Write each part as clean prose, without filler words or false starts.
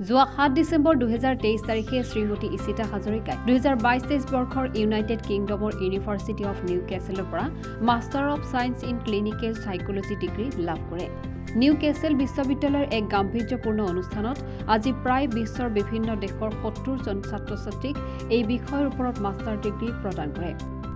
যোৱা 7 ডিচেম্বৰ 2023 তাৰিখে শ্ৰীমতী ইচিতা হাজৰিকাই 2022-23 বৰ্ষৰ ইউনাইটেড কিংডমৰ ইউনিভাৰ্চিটি অফ নিউ কেছেলৰ পৰা Master of Science in Clinical Psychology degree লাভ কৰে। নিউ কেছেল বিশ্ববিদ্যালয়ৰ এক গাম্ভীৰ্যপূৰ্ণ অনুষ্ঠানত আজি প্ৰায় বিশ্বৰ বিভিন্ন দেশৰ 70 জন ছাত্ৰ-ছাত্ৰীক এই বিষয়ৰ ওপৰত মাষ্টাৰ ডিগ্ৰী প্ৰদান কৰে।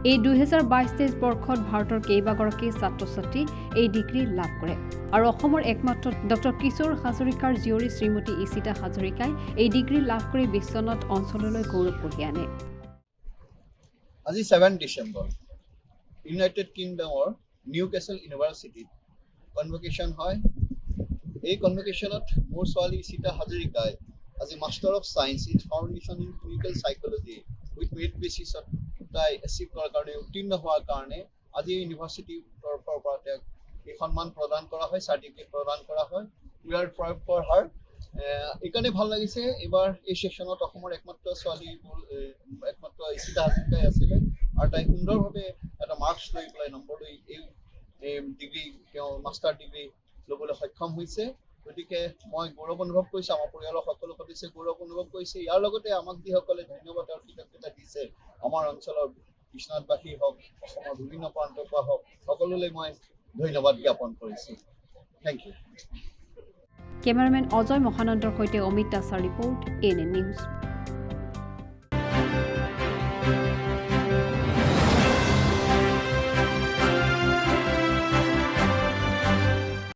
এই 2022-23 বৰ্ষত ভাৰতৰ কেইবাগৰাকী ছাত্ৰ-ছাত্ৰী এই ডিগ্ৰী লাভ কৰে আৰু অসমৰ একমাত্ৰ ডক্টৰ কিশোৰ হাজৰিকাৰ জীয়ৰী শ্ৰীমতী ইচিতা হাজৰিকাই এই ডিগ্ৰী লাভ কৰি বিশ্বনাথ অঞ্চললৈ গৌৰৱ কঢ়িয়াই আনে। আজি 7 ডিচেম্বৰ ইউনাইটেড কিংডমৰ নিউ কেছেল ইউনিভাৰ্চিটিত কনভকেশ্যন হয়। এই কনভকেশ্যনত মোৰ ছোৱালী ইচিতা হাজৰিকাই আজি master of Science in foundation in Clinical psychology with merit বেচিছত তাই এচিভ কৰাৰ কাৰণে উত্তীৰ্ণ হোৱাৰ কাৰণে আজি ইউনিভাৰ্চিটিৰ তৰফৰ পৰা তেওঁক এই সন্মান প্ৰদান কৰা হয়, চাৰ্টিফিকেট প্ৰদান কৰা হয়। We are proud for her. এইকাৰণে ভাল লাগিছে এইবাৰ এই ছেশ্যনত অসমৰ একমাত্ৰ ছোৱালী একমাত্ৰ ইচিতা হাজৰিকাই আছিলে আৰু তাই সুন্দৰভাৱে এটা মাৰ্কছ লৈ পেলাই নম্বৰ লৈ এই ডিগ্ৰী তেওঁ মাষ্টাৰ ডিগ্ৰী ল'বলৈ সক্ষম হৈছে। গতিকে মই গৌৰৱ অনুভৱ কৰিছোঁ, আমাৰ পৰিয়ালৰ সকলো সদস্যই গৌৰৱ অনুভৱ কৰিছে। ইয়াৰ লগতে আমাক যিসকলে ধন্যবাদ আৰু কৃতজ্ঞতা দিছে, আমাৰ অঞ্চলৰ বিশ্বনাথবাসী হওক, অসমৰ বিভিন্ন প্ৰান্তৰ পৰা হওক, সকলোলৈ মই ধন্যবাদ জ্ঞাপন কৰিছোঁ। Thank you. কেমেৰামেন অজয় মহানন্দৰ সৈতে অমিত দাসৰ ৰিপৰ্ট, ANN নিউজ।